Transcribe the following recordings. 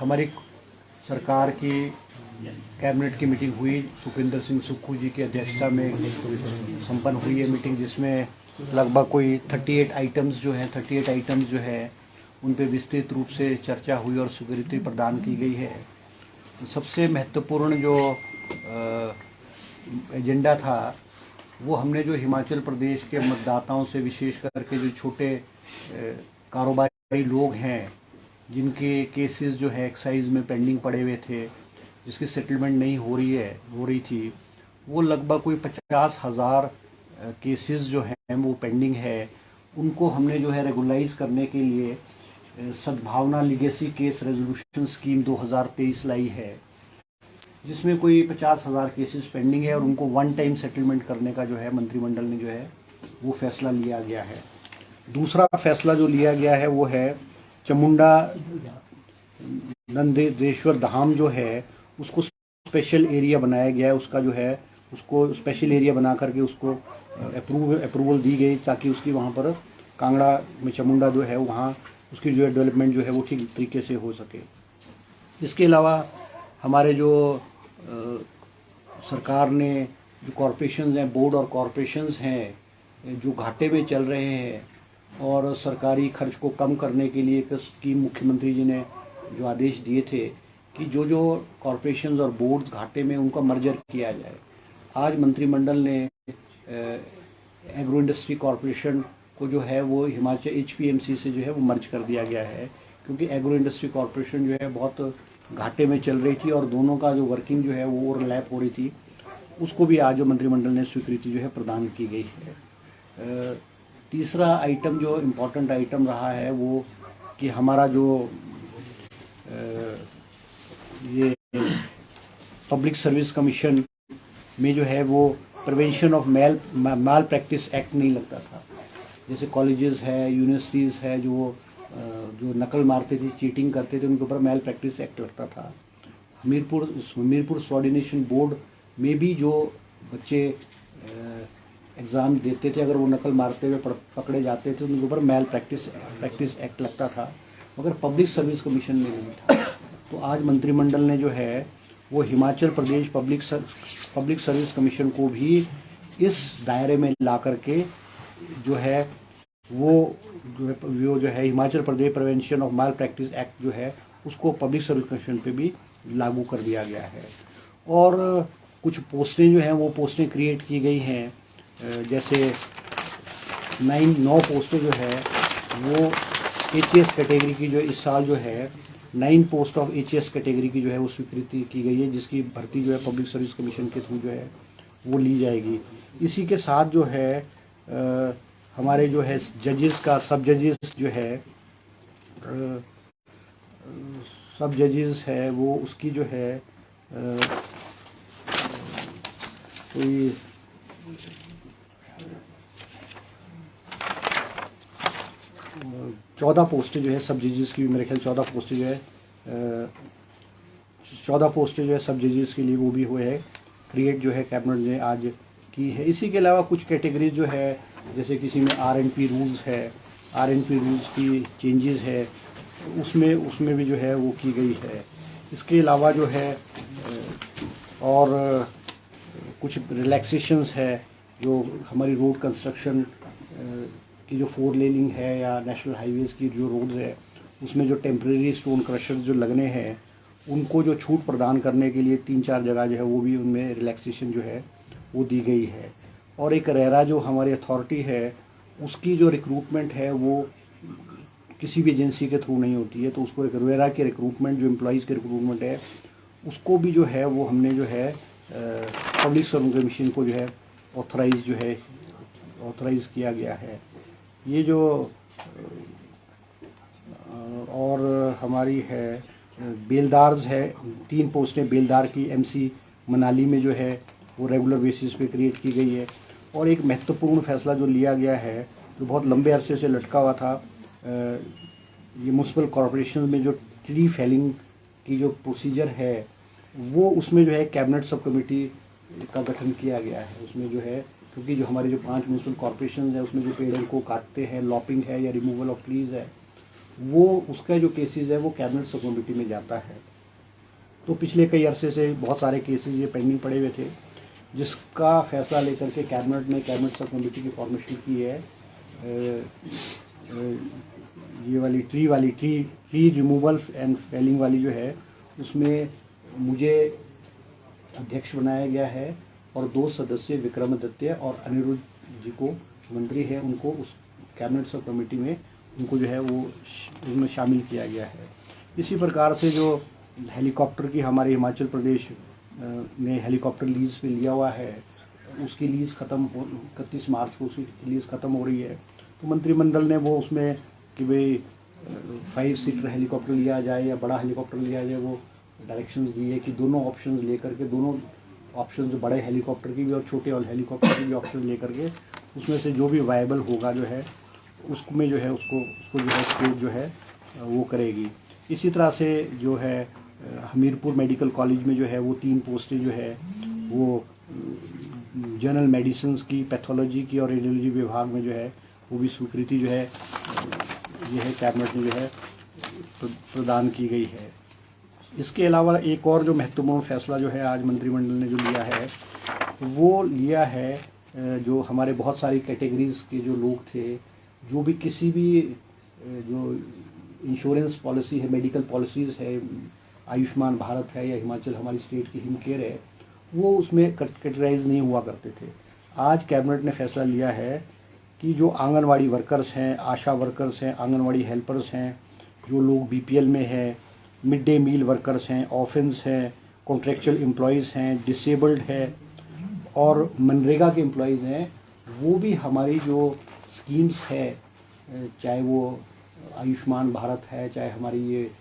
हमारी सरकार की कैबिनेट की मीटिंग हुई, सुखविंदर सिंह सुक्खू जी की अध्यक्षता में संपन्न हुई है मीटिंग, जिसमें लगभग कोई 38 आइटम्स जो है उन पे विस्तृत रूप से चर्चा हुई और स्वीकृति प्रदान की गई है। तो सबसे महत्वपूर्ण जो एजेंडा था वो हमने जो हिमाचल प्रदेश के मतदाताओं से, विशेष करके जो छोटे कारोबारी लोग हैं जिनके केसेस जो है एक्साइज में पेंडिंग पड़े हुए थे, जिसकी सेटलमेंट नहीं हो रही थी, वो लगभग कोई 50,000 केसेस जो हैं वो पेंडिंग है। उनको हमने जो है रेगुलराइज करने के लिए सद्भावना लीगेसी केस रेजोल्यूशन स्कीम 2023 लाई है, जिसमें कोई 50,000 केसेस पेंडिंग है और उनको वन टाइम सेटलमेंट करने का जो है मंत्रिमंडल ने जो है वो फैसला लिया गया है। दूसरा फैसला जो लिया गया है वो है चामुंडा नंदेश्वर धाम जो है उसको स्पेशल एरिया बनाया गया है। उसका जो है उसको स्पेशल एरिया बना करके उसको अप्रूवल दी गई ताकि उसकी वहाँ पर कांगड़ा में चामुंडा जो है वहाँ उसकी जो है डेवलपमेंट जो है वो ठीक तरीके से हो सके। इसके अलावा हमारे जो सरकार ने जो कॉरपोरेशंस हैं, बोर्ड और कॉरपोरेशंस हैं जो घाटे में चल रहे हैं, और सरकारी खर्च को कम करने के लिए एक स्कीम मुख्यमंत्री जी ने जो आदेश दिए थे कि जो जो कॉरपोरेशंस और बोर्ड्स घाटे में उनका मर्जर किया जाए। आज मंत्रिमंडल ने एग्रो इंडस्ट्री कॉरपोरेशन को जो है वो हिमाचल HPMC से जो है वो मर्ज कर दिया गया है, क्योंकि एग्रो इंडस्ट्री कॉरपोरेशन जो है बहुत घाटे में चल रही थी और दोनों का जो वर्किंग जो है वो ओवरलैप हो रही थी। उसको भी आज जो मंत्रिमंडल ने स्वीकृति जो है प्रदान की गई है। तीसरा आइटम जो इम्पोर्टेंट आइटम रहा है वो कि हमारा जो ये पब्लिक सर्विस कमीशन में जो है वो prevention of malpractice act नहीं लगता था। जैसे कॉलेजेस है, यूनिवर्सिटीज़ है जो नकल मारते थे, चीटिंग करते थे, उनके ऊपर माल प्रैक्टिस एक्ट लगता था। हमीरपुर सबऑर्डिनेशन बोर्ड में भी जो बच्चे एग्ज़ाम देते थे, अगर वो नकल मारते हुए पकड़े जाते थे उनके ऊपर माल प्रैक्टिस एक्ट लगता था, मगर पब्लिक सर्विस कमीशन में नहीं था। तो आज मंत्रिमंडल ने जो है वो Himachal Pradesh public service commission को भी इस दायरे में ला करके जो है वो जो है Himachal Pradesh prevention of malpractice act जो है उसको पब्लिक सर्विस कमीशन पे भी लागू कर दिया गया है। और कुछ पोस्टें जो हैं वो पोस्टें क्रिएट की गई हैं, जैसे 9 पोस्टें जो है वो HAS कैटेगरी की जो इस साल जो है 9 पोस्ट ऑफ HAS कैटेगरी की जो है वो स्वीकृति की गई है, जिसकी भर्ती जो है पब्लिक सर्विस कमीशन के थ्रू जो है वो ली जाएगी। इसी के साथ जो है हमारे जो है जजेस का सब जजेस जो है सब जजेस है वो उसकी जो है कोई 14 पोस्टें जो है सब जजेस की, मेरे ख्याल 14 पोस्टें जो है 14 पोस्टें जो है सब जजेस के लिए वो भी हुए है क्रिएट जो है कैबिनेट ने आज की है। इसी के अलावा कुछ कैटेगरीज जो है, जैसे किसी में RNP रूल्स है, RNP रूल्स की चेंजेस है, उसमें भी जो है वो की गई है। इसके अलावा जो है और कुछ रिलैक्सेशंस है, जो हमारी रोड कंस्ट्रक्शन की जो 4 लेनिंग है या नेशनल हाईवेज़ की जो रोड्स है उसमें जो टेम्परेरी स्टोन क्रशर जो लगने हैं उनको जो छूट प्रदान करने के लिए 3-4 जगह जो है वो भी उनमें रिलैक्सेशन जो है वो दी गई है। और एक रेरा जो हमारी अथॉरिटी है उसकी जो रिक्रूटमेंट है वो किसी भी एजेंसी के थ्रू नहीं होती है, तो उसको एक रेरा के रिक्रूटमेंट जो एम्प्लॉयज़ के रिक्रूटमेंट है उसको भी जो है वो हमने जो है पब्लिक सर्विस कमीशन को जो है ऑथराइज़ किया गया है। ये जो और हमारी है बेलदार्स है, 3 पोस्टें बेलदार की MC मनाली में जो है वो रेगुलर बेसिस पे क्रिएट की गई है। और एक महत्वपूर्ण फैसला जो लिया गया है जो बहुत लंबे अरसे से लटका हुआ था, ये म्यूनसिपल कॉरपोरेशन में जो ट्री फेलिंग की जो प्रोसीजर है वो उसमें जो है कैबिनेट सब कमेटी का गठन किया गया है। उसमें जो है क्योंकि जो हमारे जो 5 म्यूनसिपल कॉरपोरेशन है उसमें जो पेड़ों को काटते हैं, लॉपिंग है या रिमूवल ऑफ ट्रीज़ है, वो उसका जो केसेस है वो कैबिनेट सब कमेटी में जाता है। तो पिछले कई अरसे से बहुत सारे केसेस ये पेंडिंग पड़े हुए थे, जिसका फैसला लेकर के कैबिनेट ने कैबिनेट सब कमेटी की फॉर्मेशन की है। ये वाली ट्री रिमूवल एंड फेलिंग वाली जो है, उसमें मुझे अध्यक्ष बनाया गया है और 2 सदस्य विक्रमादित्य और अनिरुद्ध जी को मंत्री है, उनको उस कैबिनेट सब कमेटी में उनको जो है वो उसमें शामिल किया गया है। इसी प्रकार से जो हेलीकॉप्टर की हमारे हिमाचल प्रदेश ने हेलीकॉप्टर लीज़ पे लिया हुआ है, उसकी लीज़ ख़त्म हो 31 मार्च को उसकी लीज़ ख़त्म हो रही है। तो मंत्रिमंडल ने वो उसमें कि भाई 5 सीटर हेलीकॉप्टर लिया जाए या बड़ा हेलीकॉप्टर लिया जाए, वो डायरेक्शंस दिए कि दोनों ऑप्शंस लेकर के, दोनों ऑप्शन जो बड़े हेलीकॉप्टर की भी और छोटे हेलीकॉप्टर की भी ऑप्शन लेकर के उसमें से जो भी वायबल होगा जो है उसमें जो है उसको जो है स्टेट जो है वो करेगी। इसी तरह से जो है हमीरपुर मेडिकल कॉलेज में जो है वो 3 पोस्टें जो है वो जनरल मेडिसिन की, पैथोलॉजी की और रेडियोलॉजी विभाग में जो है वो भी स्वीकृति जो है ये है कैबिनेट में जो है प्रदान की गई है। इसके अलावा एक और जो महत्वपूर्ण फैसला जो है आज मंत्रिमंडल ने जो लिया है, वो लिया है जो हमारे बहुत सारी कैटेगरीज के जो लोग थे, जो भी किसी भी जो इंश्योरेंस पॉलिसी है, मेडिकल पॉलिसीज़ है, आयुष्मान भारत है या हिमाचल हमारी स्टेट की हिमकेयर है, वो उसमें कैटेगराइज नहीं हुआ करते थे। आज कैबिनेट ने फैसला लिया है कि जो आंगनवाड़ी वर्कर्स हैं, आशा वर्कर्स हैं, आंगनवाड़ी हेल्पर्स हैं, जो लोग बीपीएल में हैं, मिड डे मील वर्कर्स हैं, ऑफेंस हैं, कॉन्ट्रेक्चुअल एम्प्लॉयज़ हैं, डिसेबल्ड है और मनरेगा के एम्प्लॉयज़ हैं, वो भी हमारी जो स्कीम्स है, चाहे वो आयुष्मान भारत है, चाहे हमारी ये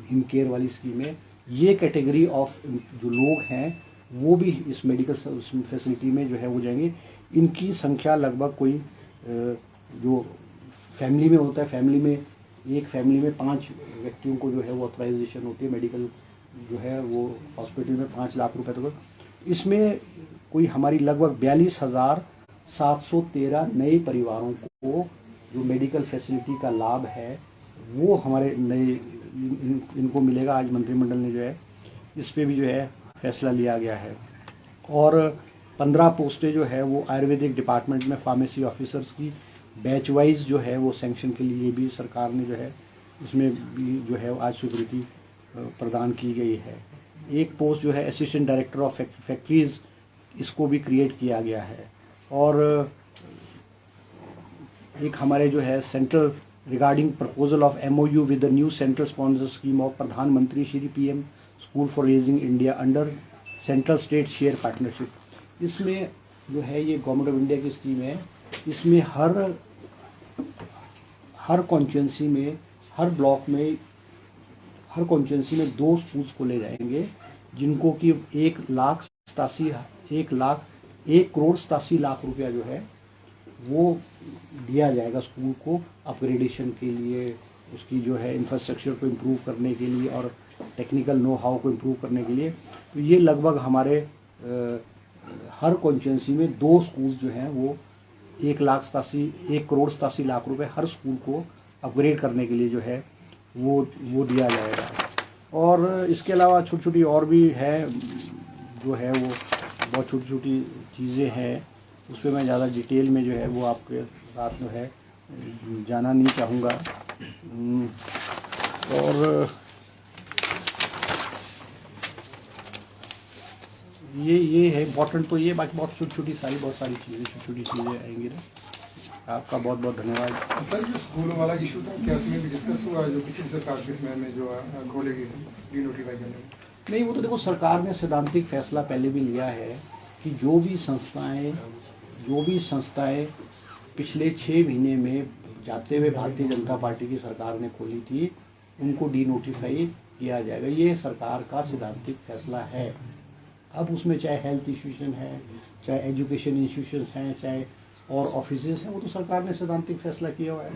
हिमकेयर वाली स्कीम है, ये कैटेगरी ऑफ जो लोग हैं वो भी इस मेडिकल फैसिलिटी में जो है वो जाएंगे। इनकी संख्या लगभग कोई जो फैमिली में होता है, एक फैमिली में 5 व्यक्तियों को जो है वो ऑथराइजेशन होती है मेडिकल जो है वो हॉस्पिटल में 5 लाख रुपए तक। इसमें कोई हमारी लगभग 42,713 नए परिवारों को जो मेडिकल फैसिलिटी का लाभ है वो हमारे नए इनको मिलेगा। आज मंत्रिमंडल ने जो है इस पे भी जो है फैसला लिया गया है। और 15 पोस्टें जो है वो आयुर्वेदिक डिपार्टमेंट में फार्मेसी ऑफिसर्स की बैच वाइज जो है वो सैंक्शन के लिए भी सरकार ने जो है इसमें भी जो है आज स्वीकृति प्रदान की गई है। एक पोस्ट जो है असिस्टेंट डायरेक्टर ऑफ फैक्ट्रीज, इसको भी क्रिएट किया गया है। और एक हमारे जो है central regarding proposal of MOU with the new central sponsor scheme of Pradhanmantri Shri PM school for raising India under central state share partnership. इसमें जो है ये गवर्नमेंट ऑफ इंडिया की स्कीम है। इसमें हर कॉन्स्टिट्यूंसी में, हर ब्लॉक में, हर कॉन्स्टिट्यूंसी में 2 स्कूल्स खोले जाएंगे, जिनको कि 1,87,00,000 रुपया जो है वो दिया जाएगा स्कूल को अपग्रेडेशन के लिए, उसकी जो है इंफ्रास्ट्रक्चर को इम्प्रूव करने के लिए और टेक्निकल नो हाउ को इम्प्रूव करने के लिए। तो ये लगभग हमारे हर कॉन्स्टिट्यूंसी में 2 स्कूल जो हैं वो 1,87,00,000 रुपए हर स्कूल को अपग्रेड करने के लिए जो है वो दिया जाएगा। और इसके अलावा छोटी छोटी और भी है जो है वो बहुत छोटी छोटी चीज़ें हैं, उस पर मैं ज़्यादा डिटेल में जो है वो आपके साथ जो है जाना नहीं चाहूँगा। और ये है इम्पोर्टेंट, तो ये बाकी बहुत छोटी सारी चीज़ें आएंगी ना। आपका बहुत बहुत धन्यवाद। सर, जो स्कूलों वाला इशू था क्या इसमें भी डिस्कस हुआ, जो पिछली सरकार के समय में जो खोलेगी डीनोटिफाई करने में? नहीं, वो तो देखो सरकार ने सैद्धांतिक फैसला पहले भी लिया है कि जो भी संस्थाएं पिछले 6 महीने में जाते हुए भारतीय जनता पार्टी की सरकार ने खोली थी, उनको डीनोटिफाई किया जाएगा। ये सरकार का सैद्धांतिक फैसला है। अब उसमें चाहे हेल्थ इंस्टीट्यूशन है, चाहे एजुकेशन इंस्टीट्यूशन हैं, चाहे और ऑफिसेज हैं, वो तो सरकार ने सैद्धांतिक फैसला किया हुआ है।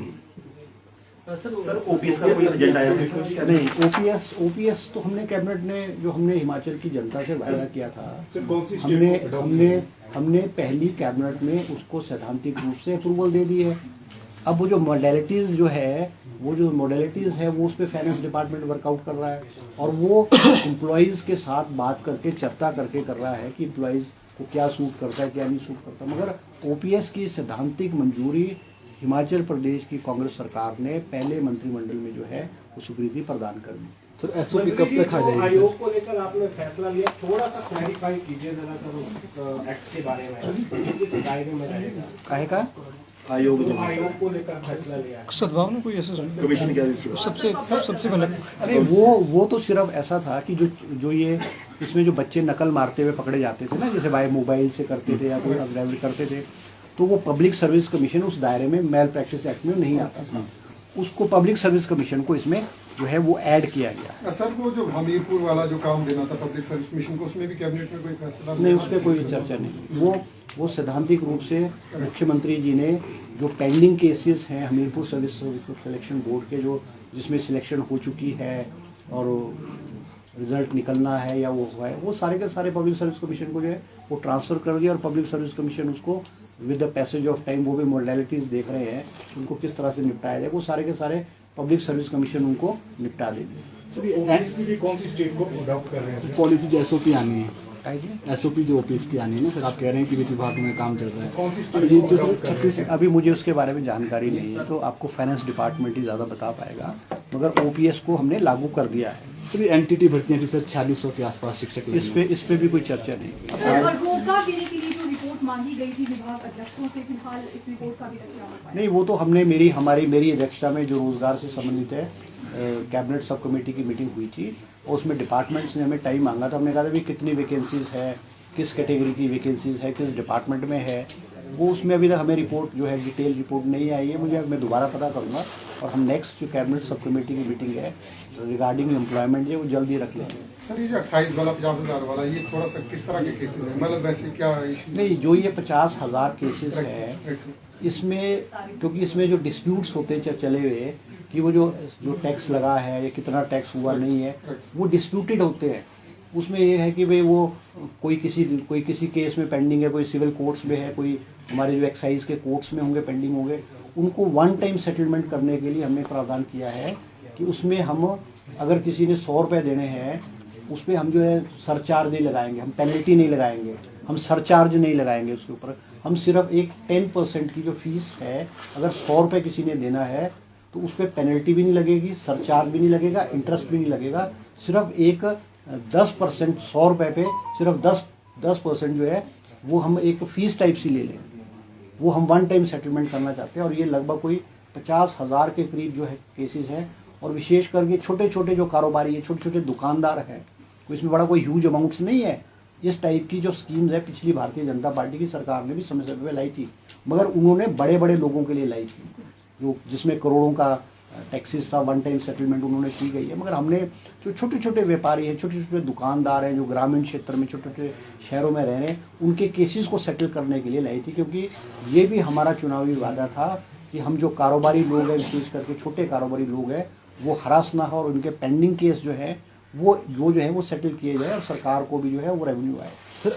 सर ओपीएस का कोई एजेंडा है? नहीं, ओपीएस तो हमने कैबिनेट ने जो हमने हिमाचल की जनता से वायदा किया था, हमने पहली कैबिनेट में उसको सैद्धांतिक रूप से अप्रूवल दे दी है। अब वो जो मॉडलिटीज़ है वो उस पर फाइनेंस डिपार्टमेंट वर्कआउट कर रहा है और वो एम्प्लॉयज़ के साथ बात करके चर्चा करके कर रहा है कि एम्प्लॉयज़ को क्या सूट करता है क्या नहीं सूट करता। मगर ओपीएस की सैद्धांतिक मंजूरी हिमाचल प्रदेश की कांग्रेस सरकार ने पहले मंत्रिमंडल में जो है वो स्वीकृति प्रदान कर दी। सर एसओपी कब तक आ जाएगी? आयोग को लेकर आपने फैसला लिया, थोड़ा सा क्लैरिफाई कीजिए जरा सर एक्ट के बारे में, किस दायरे में रहेगा? काहे का आयोग जो आयोग को लेकर फैसला लिया है। सद्भाव ने कोई ऐसा कमीशन क्या सबसे पहले अरे वो तो सिर्फ ऐसा था कि जो ये इसमें जो बच्चे नकल मारते हुए पकड़े जाते थे ना, जैसे बाय मोबाइल से करते थे या कोई अग्रेविट करते थे, तो वो पब्लिक सर्विस कमीशन उस दायरे में मेल प्रैक्टिस एक्ट में नहीं आता था। उसको पब्लिक सर्विस कमीशन को इसमें जो है वो ऐड किया गया। सर वो जो हमीरपुर वाला जो काम देना था पब्लिक सर्विस कमीशन को, उसमें भी कैबिनेट में कोई फैसला नहीं, उस पर कोई चर्चा नहीं। वो सैद्धांतिक रूप से मुख्यमंत्री जी ने जो पेंडिंग केसेस हैं हमीरपुर सर्विस सिलेक्शन बोर्ड के, जो जिसमें सिलेक्शन हो चुकी है और रिजल्ट निकलना है या वो हुआ है, वो सारे के सारे पब्लिक सर्विस कमीशन को जो है वो ट्रांसफ़र कर दिया और पब्लिक सर्विस कमीशन उसको with the passage of time वो भी मॉडलिटीज़ देख रहे हैं उनको किस तरह से निपटाया जाए, वो सारे के सारे पब्लिक सर्विस कमीशन उनको निपटा देंगे। भी कौन सी स्टेट को अडॉप्ट कर रहे हैं? पॉलिसी जो एसओपी आनी है, एसओपी जो ओपीएस की आनी है ना सर, आप कह रहे हैं कि वित्त विभाग में काम चल रहा है, कौन सी और ये जो सर 36 अभी मुझे उसके बारे में जानकारी नहीं है, तो आपको फाइनेंस डिपार्टमेंट ही ज़्यादा बता पाएगा, मगर ओपीएस को हमने लागू कर दिया है। सर ये एनटीटी भर्तियाँ थी सर 4600 के आसपास शिक्षक इस पे भी कोई चर्चा नहीं। सर, और रोजगार देने के लिए जो रिपोर्ट मांगी गई थी विभाग अध्यक्षों से, फिलहाल इस रिपोर्ट का भी क्या हो पाया? नहीं, वो तो हमने मेरी अध्यक्षता में जो रोजगार से संबंधित है कैबिनेट सब कमेटी की मीटिंग हुई थी और उसमें डिपार्टमेंट्स ने हमें टाइम मांगा था। हमने कहा था भी कितनी वैकेंसीज है, किस कैटेगरी की वैकेंसीज है, किस डिपार्टमेंट में है, वो उसमें अभी तक हमें रिपोर्ट जो है डिटेल रिपोर्ट नहीं आई है। मैं दोबारा पता करूँगा और हम नेक्स्ट जो कैबिनेट सब कमेटी की मीटिंग है रिगार्डिंग एम्प्लॉयमेंट जो वो जल्दी रख लेंगे। सर ये जो एक्साइज वाला 50,000 वाला, ये थोड़ा सा किस तरह के केसेस है, मतलब वैसे क्या इशू? नहीं, जो ये 50,000 केसेस है इसमें, क्योंकि इसमें जो डिस्प्यूट्स होते चले हुए कि वो जो टैक्स लगा है या कितना टैक्स हुआ नहीं है, वो डिस्प्यूटेड होते हैं। उसमें ये है कि भाई वो कोई किसी केस में पेंडिंग है, कोई सिविल कोर्ट्स में है, कोई हमारे जो एक्साइज के कोर्ट्स में होंगे पेंडिंग होंगे, उनको वन टाइम सेटलमेंट करने के लिए हमने प्रावधान किया है कि उसमें हम अगर किसी ने 100 रुपये देने हैं उसमें हम जो है सरचार्ज नहीं लगाएंगे, हम पेनल्टी नहीं लगाएंगे, हम सरचार्ज नहीं लगाएंगे उसके ऊपर। हम सिर्फ एक 10% की जो फीस है, अगर 100 रुपये किसी ने देना है तो उस पर पेनल्टी भी नहीं लगेगी, सरचार्ज भी नहीं लगेगा, इंटरेस्ट भी नहीं लगेगा। सिर्फ एक 10% 100 रुपये पे सिर्फ 10% जो है वो हम एक फ़ीस टाइप सी ले लें, वो हम वन टाइम सेटलमेंट करना चाहते हैं। और ये लगभग कोई 50,000 के करीब जो है केसेस हैं। और विशेष करके छोटे छोटे जो कारोबारी है, छोटे छोटे दुकानदार हैं, इसमें बड़ा कोई ह्यूज अमाउंट्स नहीं है। इस टाइप की जो स्कीम्स है पिछली भारतीय जनता पार्टी की सरकार ने भी समय समय पर लाई थी, मगर उन्होंने बड़े बड़े लोगों के लिए लाई थी, जो जिसमें करोड़ों का टैक्सेस था, वन टाइम सेटलमेंट उन्होंने की गई है। मगर हमने जो छोटे छोटे व्यापारी हैं, छोटे छोटे दुकानदार हैं, जो ग्रामीण क्षेत्र में छोटे छोटे शहरों में रह रहे हैं, उनके केसेस को सेटल करने के लिए लाई थी। क्योंकि ये भी हमारा चुनावी वादा था कि हम जो कारोबारी लोग हैं, विशेष करके छोटे कारोबारी लोग हैं, वो हरास ना हो और उनके पेंडिंग केस जो है वो जो है वो सेटल किए जाए और सरकार को भी जो है वो रेवेन्यू आए। सर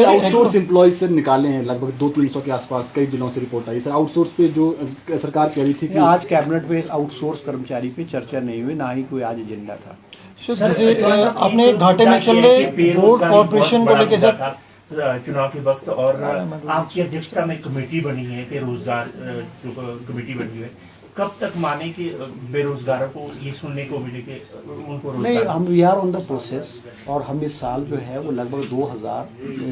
आउटसोर्स एम्प्लॉयज से निकाले हैं लगभग 200-300 के आसपास, कई जिलों से रिपोर्ट आई। सर आउटसोर्स पे जो सरकार कह रही थी कि आज कैबिनेट में आउटसोर्स कर्मचारी पे चर्चा नहीं हुई, ना ही कोई आज एजेंडा था। अपने घाटे में चल रहे बोर्ड कॉर्पोरेशन को लेकर सर चुनाव के वक्त और आपकी अध्यक्षता में कमेटी बनी है कि रोजगार जो कमेटी बनी है, कब तक माने कि बेरोजगारों को ये सुनने को मिले कि उनको नहीं, हम we are on the process और हम इस साल जो है वो लगभग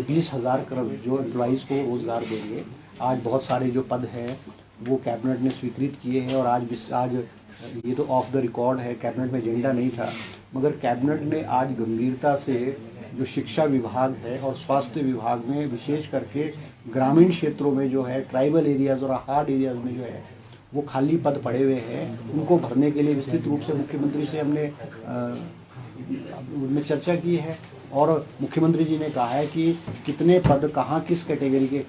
20,000 जो एम्प्लॉइज़ को रोज़गार देंगे। आज बहुत सारे जो पद हैं वो कैबिनेट ने स्वीकृत किए हैं और आज ये तो ऑफ द रिकॉर्ड है, कैबिनेट में एजेंडा नहीं था, मगर कैबिनेट ने आज गंभीरता से जो शिक्षा विभाग है और स्वास्थ्य विभाग में विशेष करके ग्रामीण क्षेत्रों में जो है ट्राइबल एरियाज़ और हार्ड एरियाज़ में जो है वो खाली पद पड़े हुए हैं, उनको भरने के लिए विस्तृत रूप से मुख्यमंत्री से हमने उनमें चर्चा की है। और मुख्यमंत्री जी ने कहा है कि कितने पद कहाँ किस कैटेगरी के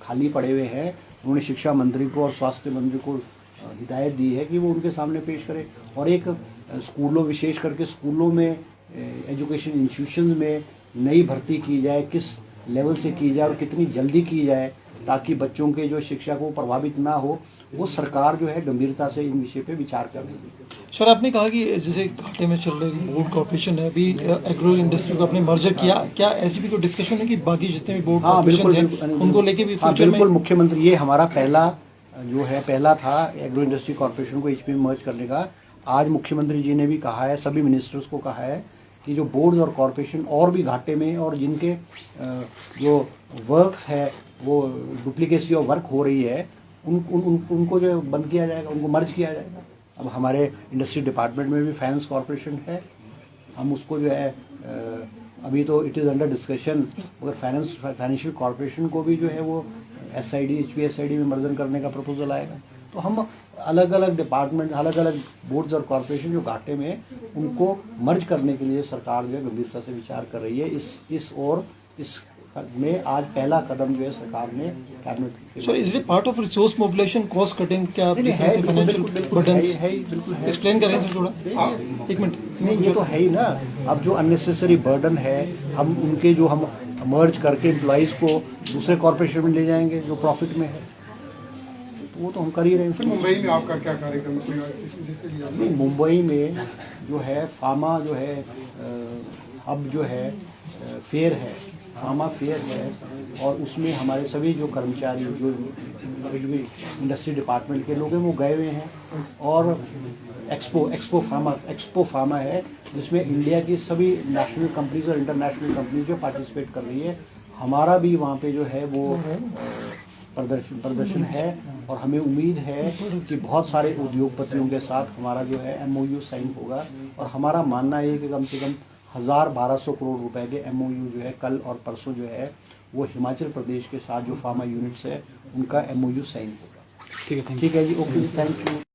खाली पड़े हुए हैं, उन्होंने शिक्षा मंत्री को और स्वास्थ्य मंत्री को हिदायत दी है कि वो उनके सामने पेश करें। और एक स्कूलों, विशेष करके स्कूलों में, एजुकेशन इंस्टीट्यूशन में नई भर्ती की जाए, किस लेवल से की जाए और कितनी जल्दी की जाए, ताकि बच्चों के जो शिक्षा को प्रभावित ना हो वो सरकार जो है गंभीरता से इन विषय पे विचार कर रही है। सर आपने कहा कि जैसे घाटे में चल रही बोर्ड कॉर्पोरेशन है अभी एग्रो इंडस्ट्री को अपने मर्जर किया, क्या ऐसी भी कोई डिस्कशन है कि बाकी जितने भी बोर्ड हाँ बिल्कुल, कॉर्पोरेशन हैं उनको लेके भी हाँ फ्यूचर में? बिल्कुल, मुख्यमंत्री ये हमारा पहला था एग्रो इंडस्ट्री कॉर्पोरेशन को एचपी में मर्ज करने का। आज मुख्यमंत्री जी ने भी कहा है, सभी मिनिस्टर्स को कहा है कि जो बोर्ड और कॉर्पोरेशन और भी घाटे में और जिनके जो वर्क है वो डुप्लीकेसी ऑफ वर्क हो रही है उनको जो बंद किया जाएगा, उनको मर्ज किया जाएगा। अब हमारे इंडस्ट्री डिपार्टमेंट में भी फाइनेंस कॉर्पोरेशन है, हम उसको जो है अभी तो इट इज़ अंडर डिस्कशन, मगर फाइनेंशियल कॉर्पोरेशन को भी जो है वो एसआईडी एचपीएसआईडी में मर्जन करने का प्रपोजल आएगा। तो हम अलग अलग डिपार्टमेंट, अलग अलग बोर्ड्स और कॉर्पोरेशन जो घाटे में उनको मर्ज करने के लिए सरकार जो है गंभीरता से विचार कर रही है। इस में आज पहला कदम जो है सरकार ने cabinet. Sir is it part of resource mobilization, cost cutting, क्या आप फाइनेंशियल बर्डन एक्सप्लेन करें सर थोड़ा, एक मिनट? नहीं, ये तो है ही ना। अब जो अननेसेसरी बर्डन है, हम उनके जो हम मर्ज करके एम्प्लॉइज को दूसरे कॉर्पोरेशन में ले जाएंगे जो प्रॉफिट में है, तो वो तो हम कर ही रहे हैं। सर मुंबई में आपका क्या कार्यक्रम है, कोई इस जिसके लिए नहीं, मुंबई में जो है फार्मा जो है अब जो है फेयर है, फार्मा फेयर है, और उसमें हमारे सभी जो कर्मचारी जो भी इंडस्ट्री डिपार्टमेंट के लोग हैं वो गए हुए हैं। और एक्सपो फार्मा है जिसमें इंडिया की सभी नेशनल कंपनीज और इंटरनेशनल कंपनीज जो पार्टिसिपेट कर रही है। हमारा भी वहाँ पे जो है वो प्रदर्शन है, और हमें उम्मीद है कि बहुत सारे उद्योगपतियों के साथ हमारा जो है MOU साइन होगा। और हमारा मानना है कि कम से कम 1200 करोड़ रुपए के MOU जो है कल और परसों जो है वो हिमाचल प्रदेश के साथ जो फार्मा यूनिट्स है उनका MOU साइन होगा। ठीक है, ठीक है जी, ओके, थैंक यू।